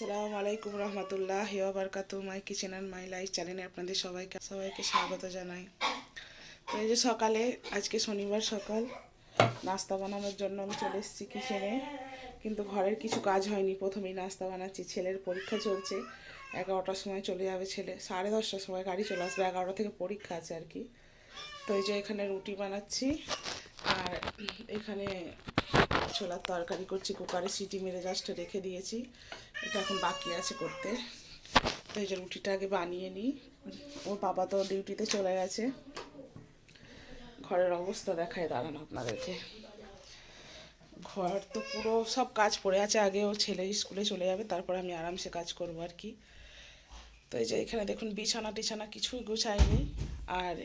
আসসালামু আলাইকুম রহমতুল্লাহি ওয়া বারাকাতুহু। মাই কিচেন অ্যান্ড মাই লাইফ চ্যানেলে আপনাদের সবাইকে স্বাগত জানাই। তো এই যে সকালে, আজকে শনিবার সকাল, নাস্তা বানানোর জন্য আমি চলে এসেছি কিচেনে। কিন্তু ঘরের কিছু কাজ হয়নি, প্রথমেই নাস্তা বানাচ্ছি। ছেলের পরীক্ষা চলছে, 11টার সময় চলে যাবে ছেলে, 10:30টার সময় গাড়ি চলে আসবে, 11টা থেকে পরীক্ষা আছে আর কি। তো এই যে এখানে রুটি বানাচ্ছি, আর এখানে ছোলার তরকারি করছি। কুকারে সিটি মেরে জাস্ট রেখে দিয়েছি, এটা এখন বাকি আছে করতে। তো এই যে রুটিটা আগে বানিয়ে নিই। ওর বাবা তো ডিউটিতে চলে গেছে। ঘরের অবস্থা দেখায় দাঁড়ানো আপনাদেরকে। ঘর তো পুরো সব কাজ পড়ে আছে, আগে ও ছেলে স্কুলে চলে যাবে, তারপর আমি আরামসে কাজ করবো আর কি। তো এই যে এখানে দেখুন বিছানা টিছানা কিছুই গুছাইনি। আর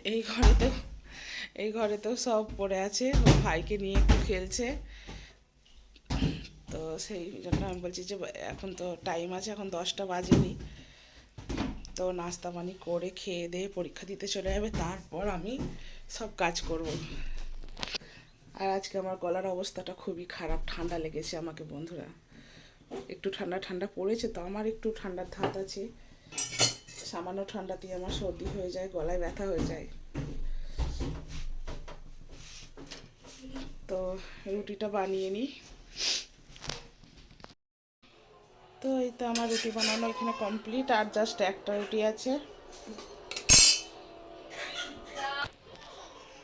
এই ঘরেতেও সব পড়ে আছে, ও ভাইকে নিয়ে একটু খেলছে। তো সেই জন্য আমি বলছি যে এখন তো টাইম আছে, এখন 10টা বাজেনি। তো নাস্তা পানি করে খেয়ে দিয়ে পরীক্ষা দিতে চলে যাবে, তারপর আমি সব কাজ করব। আর আজকে আমার গলার অবস্থাটা খুবই খারাপ, ঠান্ডা লেগেছে আমাকে বন্ধুরা। একটু ঠান্ডা ঠান্ডা পড়েছে, তো আমার একটু ঠান্ডার ধাত আছে। সামান্য ঠান্ডাতেই আমার সর্দি হয়ে যায়, গলায় ব্যথা হয়ে যায়। তো রুটিটা বানিয়ে নিই। তো এই তো আমার রুটি বানানো এখানে কমপ্লিট, আর জাস্ট একটা রুটি আছে।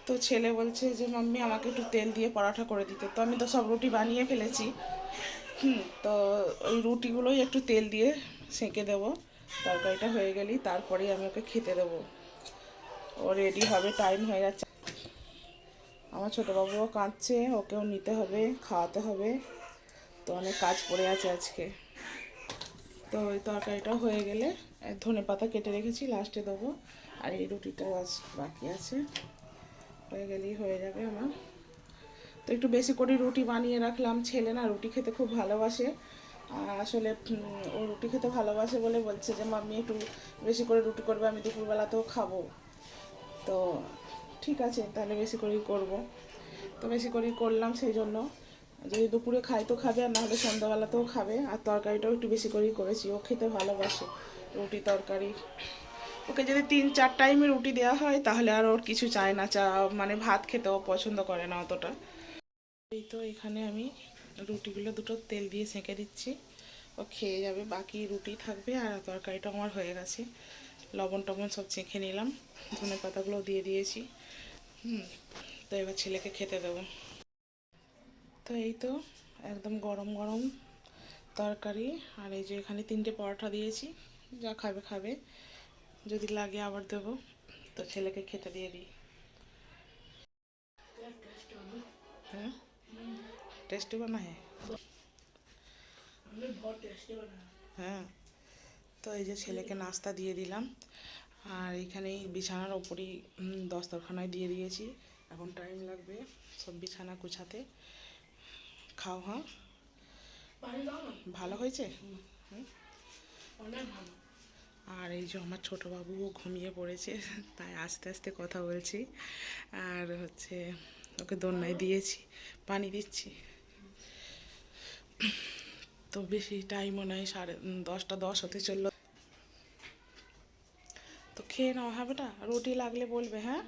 তো ছেলে বলছে যে মাম্মি আমাকে একটু তেল দিয়ে পরাঠা করে দিতে। তো আমি তো সব রুটি বানিয়ে ফেলেছি। তো ওই রুটিগুলোই একটু তেল দিয়ে সেঁকে দেবো। তরকারিটা হয়ে গেলেই তারপরেই আমি ওকে খেতে দেবো। ও রেডি হবে, টাইম হয়ে যাচ্ছে। আমার ছোটো বাবুও কাঁদছে, ওকেও নিতে হবে, খাওয়াতে হবে। তো অনেক কাজ পড়ে আছে আজকে। তো ওই তরকারিটাও হয়ে গেলে ধনেপাতা কেটে রেখেছি, লাস্টে দেবো। আর এই রুটিটা আজ বাকি আছে, হয়ে গেলেই হয়ে যাবে আমার। তো একটু বেশি করে রুটি বানিয়ে রাখলাম। ছেলে না রুটি খেতে খুব ভালোবাসে। আসলে ও রুটি খেতে ভালোবাসে বলে বলছে যে মাম্মি একটু বেশি করে রুটি করবে, আমি দুপুরবেলাতেও খাবো। তো ঠিক আছে, তাহলে বেশি করেই করব। তো বেশি করেই করলাম, সেই জন্য যদি দুপুরে খাই তো খাবে, আর নাহলে সন্ধ্যাবেলাতেও খাবে। আর তরকারিটাও একটু বেশি করেই করেছি, ও খেতে ভালোবাসে রুটি তরকারি। ওকে যদি 3-4 টাইমে রুটি দেওয়া হয় তাহলে আর ওর কিছু চায় না, মানে ভাত খেতেও পছন্দ করে না অতটা। এই তো এখানে আমি রুটিগুলো দুটো তেল দিয়ে সেঁকে দিচ্ছি, ও খেয়ে যাবে। বাকি রুটি থাকবে, আর তরকারিটা আমার হয়ে গেছে। লবণ টবণ সব চেখে নিলাম, ধনে পাতাগুলো দিয়ে দিয়েছি। তো এবার ছেলেকে খেতে দেবো। তো এই তো একদম গরম গরম তরকারি। আর এই যে এখানে 3টে পরোটা দিয়েছি, যা খাবে খাবে, যদি লাগে আবার দেবো। তো ছেলেকে খেতে দিয়ে দিই। হ্যাঁ, টেস্টি বানা হ্যাঁ। হ্যাঁ, তো এই যে ছেলেকে নাস্তা দিয়ে দিলাম। আর এইখানেই বিছানার ওপরেই দস্তরখানায় দিয়ে দিয়েছি। এখন টাইম লাগবে সব বিছানা গুছাতে। খাও, হ্যাঁ ভালো হয়েছে। আর এই যে আমার ছোটো বাবুও ঘুমিয়ে পড়েছে, তাই আস্তে আস্তে কথা বলছি। আর হচ্ছে ওকে দোলনায় দিয়েছি, পানি দিচ্ছি। তো বেশি টাইমও নাই, 10:10 হতে চললো। তো খেয়ে নাও, হ্যাঁ বেটা, রুটি লাগলে বলবে। হ্যাঁ,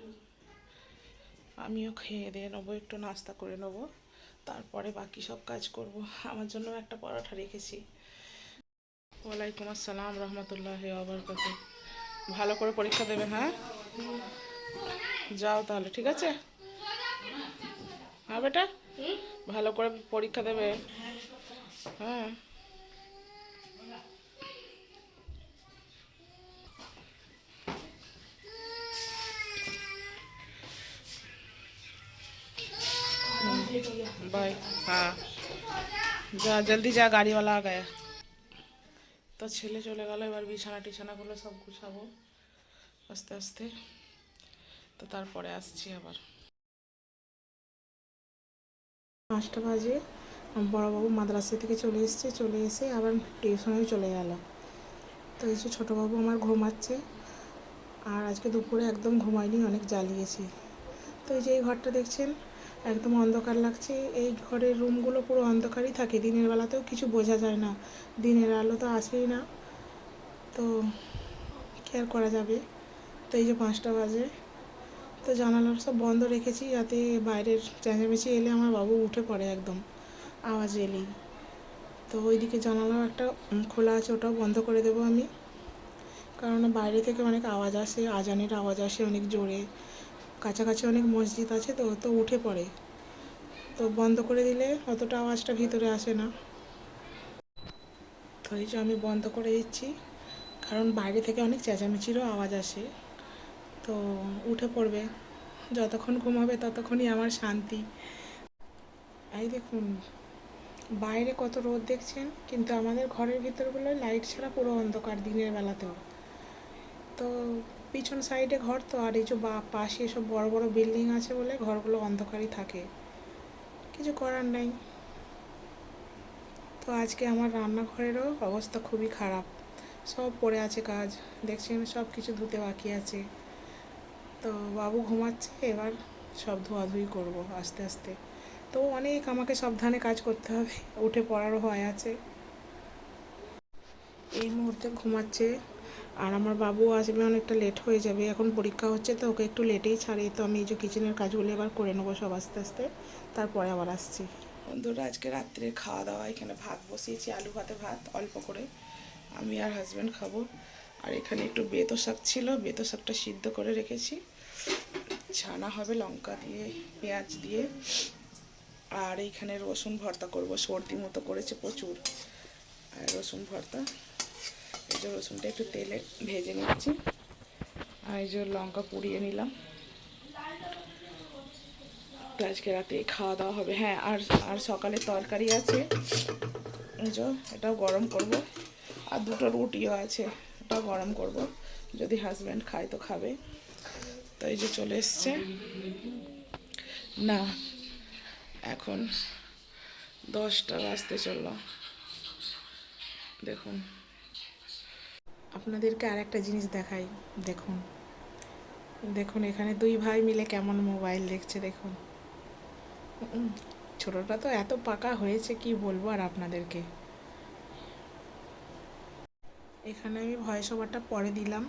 আমিও খেয়ে দিয়ে নেবো, একটু নাস্তা করে নেবো, তারপরে বাকি সব কাজ করব। আমার জন্য একটা পরোটা রেখেছি। ওয়ালাইকুম আসসালাম রহমতুল্লাহি ওয়া বারাকাতুহু। ভালো করে পরীক্ষা দেবে, হ্যাঁ যাও তাহলে, ঠিক আছে। হ্যাঁ বেটা, ভালো করে পরীক্ষা দেবে। হ্যাঁ, बाय। हाँ, जा जल्दी जा, गाड़ी वाला आ गया। তো ছেলে চলে গেল, এবার বিছানা টিছানাগুলো সব গুছাবো আস্তে আস্তে। তো তারপরে আসছি আবার। 5টা বাজে, বড়োবাবু মাদ্রাসা থেকে চলে এসছে, চলে এসে আবার টিউশনেও চলে গেল। তো এই যে ছোটোবাবু আমার ঘুমাচ্ছে, আর আজকে দুপুরে একদম ঘুমায়নি, অনেক জ্বালিয়েছি। তো এই যে এই ঘরটা দেখছেন, একদম অন্ধকার লাগছে। এই ঘরের রুমগুলো পুরো অন্ধকারই থাকে, দিনের বেলাতেও কিছু বোঝা যায় না, দিনের আলো তো আসেই না। তো কী আর করা যাবে। তো এই যে 5টা বাজে, তো জানালা সব বন্ধ রেখেছি যাতে বাইরের চেঁচামেচি এলে আমার বাবু উঠে পড়ে একদম আওয়াজ এলেই। তো ওইদিকে জানালাও একটা খোলা আছে, ওটাও বন্ধ করে দেবো আমি, কারণ বাইরে থেকে অনেক আওয়াজ আসে, আজানের আওয়াজ আসে অনেক জোরে, কাছাকাছি অনেক মসজিদ আছে, তো তো উঠে পড়ে। তো বন্ধ করে দিলে অতটা আওয়াজটা ভিতরে আসে না। তো এই যে আমি বন্ধ করে দিচ্ছি, কারণ বাইরে থেকে অনেক চেঁচামেচিরও আওয়াজ আসে, তো উঠে পড়বে। যতক্ষণ ঘুমাবে ততক্ষণই আমার শান্তি। এই দেখুন বাইরে কত রোদ দেখছেন, কিন্তু আমাদের ঘরের ভিতরগুলো লাইট ছাড়া পুরো অন্ধকার দিনের বেলাতেও। তো পিছন সাইডে ঘর তো, আর এই যে পাশে এসব বড় বড় বিল্ডিং আছে বলে ঘরগুলো অন্ধকারই থাকে, কিছু করার নেই। তো আজকে আমার রান্নাঘরেরও অবস্থা খুবই খারাপ, সব পড়ে আছে কাজ, দেখছেন সব কিছু ধুতে বাকি আছে। তো বাবু ঘুমাচ্ছে, এবার সব ধোয়াধুয়ি করবো আস্তে আস্তে। তো অনেক আমাকে সাবধানে কাজ করতে হবে, উঠে পড়ারও ভয় আছে। এই মুহূর্তে ঘুমাচ্ছে, আর আমার বাবু আসবে অনেকটা লেট হয়ে যাবে, এখন পরীক্ষা হচ্ছে তো ওকে একটু লেটেই ছাড়ে। তো আমি এই যে কিচেনের কাজগুলো এবার করে নেবো সব আস্তে আস্তে, তারপরে আবার আসছি। বন্ধুরা আজকে রাত্রে খাওয়া দাওয়া, এখানে ভাত বসিয়েছি, আলু ভাতে ভাত অল্প করে, আমি আর হাজব্যান্ড খাবো। আর এখানে একটু বেতো শাক ছিল, বেতো শাকটা সিদ্ধ করে রেখেছি, ছানা হবে লঙ্কা দিয়ে পেঁয়াজ দিয়ে। আর এইখানে রসুন ভর্তা করব, সর্দি মতো করেছে প্রচুর, আর রসুন ভর্তা। এই যে রসুনটা একটু তেলে ভেজে নিচ্ছি, আর এই যে লঙ্কা পুড়িয়ে নিলাম। তো আজকে রাতে খাওয়া দাওয়া হবে। হ্যাঁ, আর আর সকালে তরকারি আছে, এই যে এটাও গরম করব। আর দুটো রুটিও আছে, এটাও গরম করব, যদি হাজব্যান্ড খায় তো খাবে। তো এই যে চলে এসছে, না এখন 10টা বাজতে চললো, দেখুন। আপনাদেরকে আর একটা জিনিস দেখাই, দেখুন দেখুন এখানে 2 ভাই মিলে কেমন মোবাইল দেখছে দেখুন। ছোটটা তো এত পাকা হয়েছে কি বলবো আর আপনাদেরকে। এখানে আমি ভয়েস ওভারটা পরে দিলাম,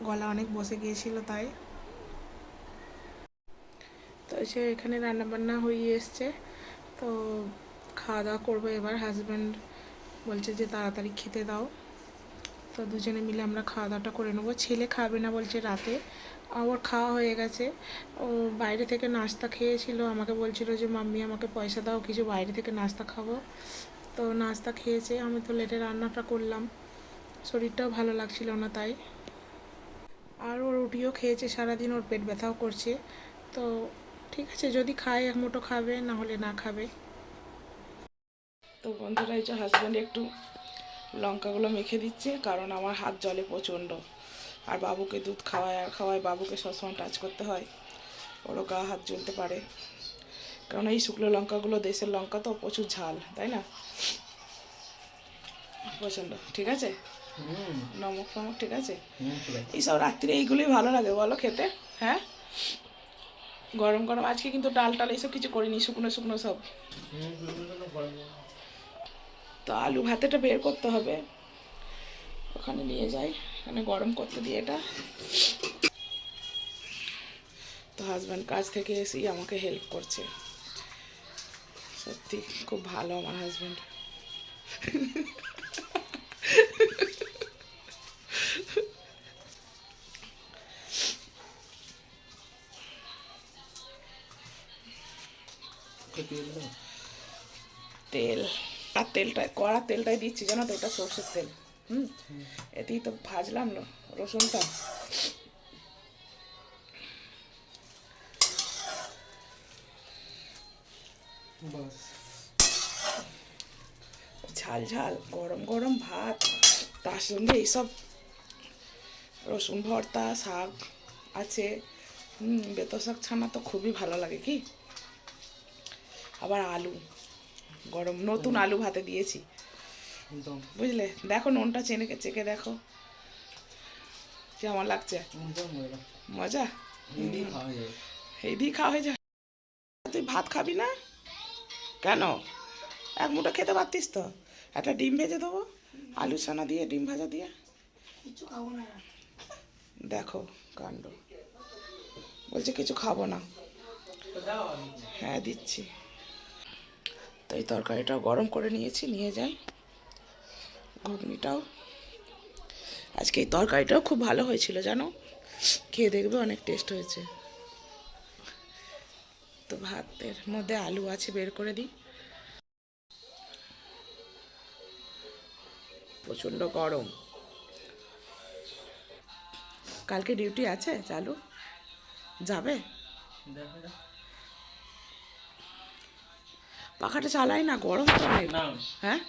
গলা অনেক বসে গিয়েছিল তাই। তো সে এখানে রান্নাবান্না হয়ে এসছে, তো খাওয়া দাওয়া করবো এবার। হাজব্যান্ড বলছে যে তাড়াতাড়ি খেতে দাও, তো দুজনে মিলে আমরা খাওয়া দাওয়াটা করে নেবো। ছেলে খাবে না বলছে রাতে, ওর খাওয়া হয়ে গেছে, ও বাইরে থেকে নাস্তা খেয়েছিল, আমাকে বলছিল যে মাম্মি আমাকে পয়সা দাও কিছু বাইরে থেকে নাস্তা খাবো। তো নাস্তা খেয়েছে, আমি তো লেটে রান্নাটা করলাম, শরীরটাও ভালো লাগছিল না তাই। আর ও রুটিও খেয়েছে সারাদিন, ওর পেট ব্যথাও করছে। তো ঠিক আছে, যদি খায় এক মুঠো খাবে, না হলে না খাবে। তো বন্ধুরা এই যে হাজব্যান্ড একটু লঙ্কাগুলো মেখে দিচ্ছে, কারণ আমার হাত জ্বলে প্রচণ্ড। আর বাবুকে দুধ খাওয়ায় আর খাওয়ায়, বাবুকে সবসময় টাচ করতে হয়, ওরও গা হাত জ্বলতে পারে, কারণ এই শুকনো লঙ্কাগুলো দেশের লঙ্কা তো প্রচুর ঝাল, তাই না? প্রচণ্ড। ঠিক আছে, নমক ফমক ঠিক আছে। এইসব রাত্রিরে এইগুলোই ভালো লাগে বলো খেতে। হ্যাঁ, গরম গরম। আজকে কিন্তু ডাল টাল এইসব কিছু করিনি, শুকনো শুকনো সব। তো আলু ভাতেটা বের করতে হবে, ওখানে নিয়ে যাই, এখানে গরম করতে দিয়ে এটা। তো হাজব্যান্ড কাজ থেকে এসেই আমাকে হেল্প করছে, সত্যি খুব ভালো আমার হাজব্যান্ড। তেল, আর তেলটাই কড়া তেলটাই দিচ্ছি জানো তো, এটা সর্ষের তেল। হুম, এতেই তো ভাজলাম রসুনটা। ঝাল ঝাল গরম গরম ভাত, তার সঙ্গে এইসব রসুন ভর্তা, শাক আছে। বেতো শাক ছানা তো খুবই ভালো লাগে কি। আবার আলু, গরম নতুন আলু ভাতে দিয়েছি, বুঝলে। দেখো নুনটা চেকে দেখো কেমন লাগছে। মজা, এই দিয়ে খাওয়া হয়ে যায়। তুই ভাত খাবি না কেন? এক মুঠো খেতে পারতিস তো। একটা ডিম ভেজে দেবো, আলু ছানা দিয়ে ডিম ভাজা দিয়ে। কিছু খাবো না। দেখো কাণ্ড, বলছে কিছু খাবো না। হ্যাঁ দিচ্ছি। তো এই তরকারিটাও গরম করে নিয়েছি, নিয়ে যাই। ঘুগনিটাও, আজকে এই তরকারিটাও খুব ভালো হয়েছিল জানো, খেয়ে দেখবে অনেক টেস্ট হয়েছে। তো ভাতের মধ্যে আলু আছে, বের করে দিই। প্রচণ্ড গরম। কালকে ডিউটি আছে চালু, যাবে? পাখাটা চালাই না, গরম তো অনেক। হ্যাঁ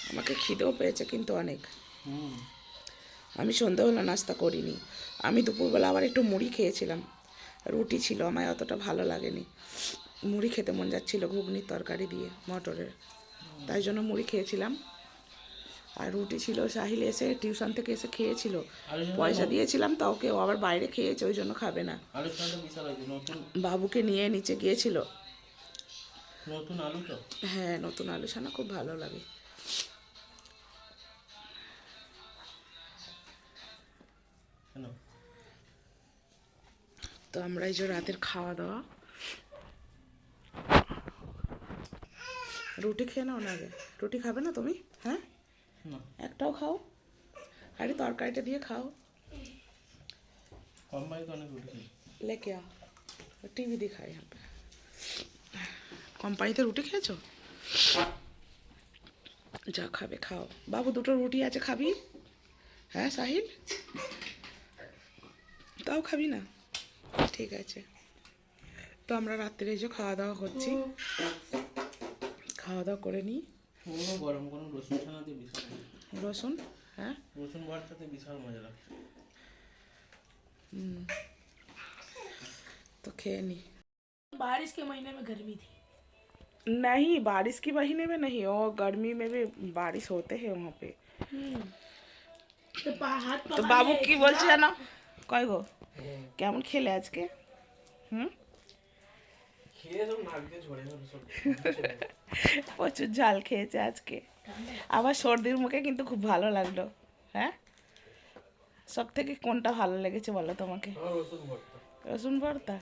আমাকে খিদেও পেয়েছে কিন্তু অনেক। আমি সন্ধ্যাবেলা নাস্তা করিনি, আমি দুপুরবেলা আবার একটু মুড়ি খেয়েছিলাম। রুটি ছিল, আমায় অতটা ভালো লাগেনি। মুড়ি খেতে মন যাচ্ছিল ঘুগনির তরকারি দিয়ে মটরের, তাই জন্য মুড়ি খেয়েছিলাম। আর রুটি ছিল, সাহিল এসে টিউশন থেকে এসে খেয়েছিল, পয়সা দিয়েছিলাম তা ওকে, ও আবার বাইরে খেয়েছে, ওই জন্য খাবে না। বাবুকে নিয়ে নিচে গিয়েছিল। নতুন আলু তো? হ্যাঁ নতুন আলু ছানা খুব ভালো লাগে। তো আমরা এই যে রাতের খাওয়া দাওয়া, রুটি খেয়ে নাও না আগে। রুটি খাবে না তুমি? হ্যাঁ একটাও খাও, আরে তরকারিটা দিয়ে খাও। লেকে আ, टीवी दिखाए यहाँ पे। কোম্পানিতে রুটি খেয়েছো? যা খাবে খাও। বাবু দুটো রুটি আছে, খাবি? হ্যাঁ সাহিল, তাও খাবি না? ঠিক আছে। তো আমরা রাত্রে যে খাওয়া দাওয়া করছি, খাওয়া দাওয়া করে নিই। গরম গরম রসুন ছানা দিয়ে বিশাল, রসুন, হ্যাঁ রসুন ভর্তাতে বিশাল মজা লাগছে। तो खेয়ে नी। बारिश के महीने में गर्मी थी। नहीं बारिश की महीने में नहीं, और गर्मी में भी बारिश होते हैं वहाँ पे। তো বাবু কি বলছে জানো? কয় গো কেমন খেলে আজকে? খেয়ে সব নাক দিয়ে ঝরে গেল সব। প্রচুর ঝাল খেয়েছে আজকে। আবার সর্দির মুখে কিন্তু খুব ভালো লাগলো। হ্যাঁ সব থেকে কোনটা ভালো লেগেছে বলো তোমাকে? রসুন ভর্তা। রসুন ভর্তা।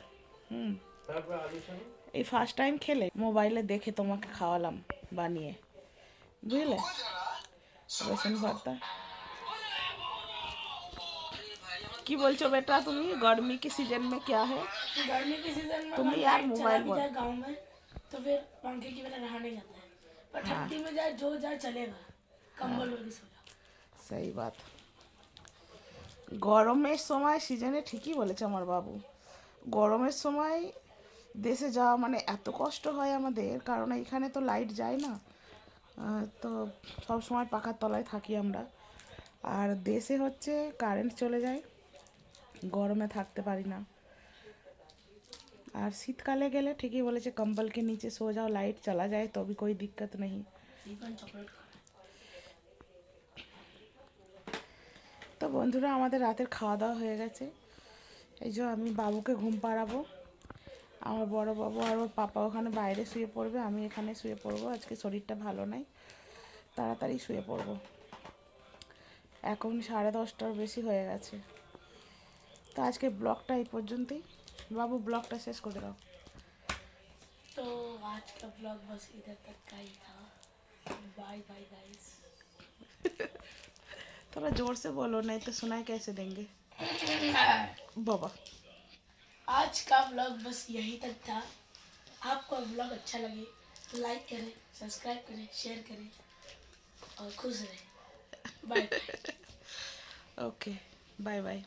তারপর আলু ছানা। এই ফার্স্ট টাইম খেলে, মোবাইলে দেখে তোমাকে খাওয়ালাম বানিয়ে, বুঝলে? রসুন ভর্তা। কি বলছো বেটা তুমি? गर्मी के सीजन में क्या है? गर्मी के सीजन में तुम यार मोबाइल बोल। गाँव में तो फिर पंखे की बिना रहा नहीं जाता है, पर ठंडी में जाए जो जाए चलेगा, कंबल ओढ़ के सो जाओ। সেই বাত। গরমের সময় সিজনে ঠিকই বলেছে আমার বাবু, গরমের সময় দেশে যাওয়া মানে এত কষ্ট হয় আমাদের, কারণ এখানে তো লাইট যায় না। তো সব সময় পাখার তলায় থাকি আমরা, আর দেশে হচ্ছে কারেন্ট চলে যায়, গরমে থাকতে পারি না। আর শীতকালে গেলে ঠিকই বলেছে, कंबल के नीचे सो जाओ, लाइट चला जाए तो भी कोई दिक्कत नहीं। তো বন্ধুরা আমাদের রাতের খাওয়া দাওয়া হয়ে গেছে। এই যে আমি বাবুকে ঘুম পাড়াবো, আমার বড় বাবু আর ওর পাপা ওখানে বাইরে শুয়ে পড়বে, আমি এখানে শুয়ে পড়বো। আজকে শরীরটা ভালো নাই, তাড়াতাড়ি শুয়ে পড়বো। এখন 10:30টার বেশি হয়ে গেছে। তো আজকে ব্লগটা এই পর্যন্তই। বাবু ব্লগটা শেষ করে দাও। तो आज का ब्लॉग बस इधर तक का ही था। Bye bye guys. थोड़ा जोर से बोलो, नहीं तो सुनाई कैसे देंगे बाबा। आज का ब्लॉग बस यही तक था। आपको ब्लॉग अच्छा लगे तो लाइक करें, सब्सक्राइब करें, शेयर करें और खुश रहें। बाय। Okay bye bye.